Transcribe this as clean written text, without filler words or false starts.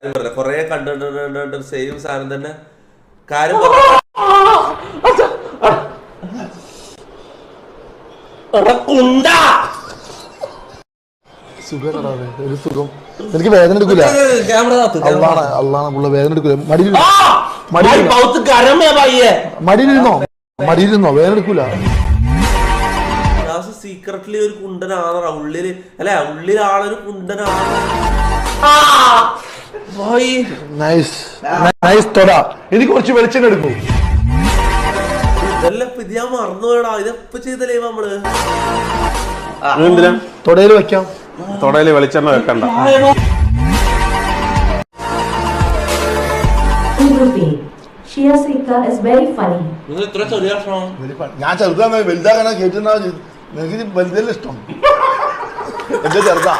കൊറേ കണ്ടിട്ടുണ്ട് സെയിം സാധനം തന്നെ കാര്യം ഒരു സുഖം എനിക്ക് വേദന എടുക്കൂല അള്ളാണ വേദന എടുക്കൂല മടിയിലിരുന്നോ വേദന എടുക്കൂല സീക്രട്ടിലി ഒരു കുണ്ടനാണ് ഉള്ളില് അല്ലെ ഉള്ളിൽ ആളൊരു കുണ്ടനാണ് എനിക്ക് കുറച്ച് വെളിച്ചം എടുക്കും ഇതെല്ലാം ഇത് ഞാൻ മറന്നുപോയടാ ഇതെപ്പ ചെയ്തല്ലേ നമ്മള് തൊടയില് വെക്കാം തൊടയില് വെളിച്ചെണ്ണ വെക്കണ്ട ഞാൻ ചെറുതാ വലുതാകാനാ കേട്ടിട്ടുണ്ടാ എനിക്ക് വലുതല്ല ഇഷ്ടം എന്റെ ചെറുതാ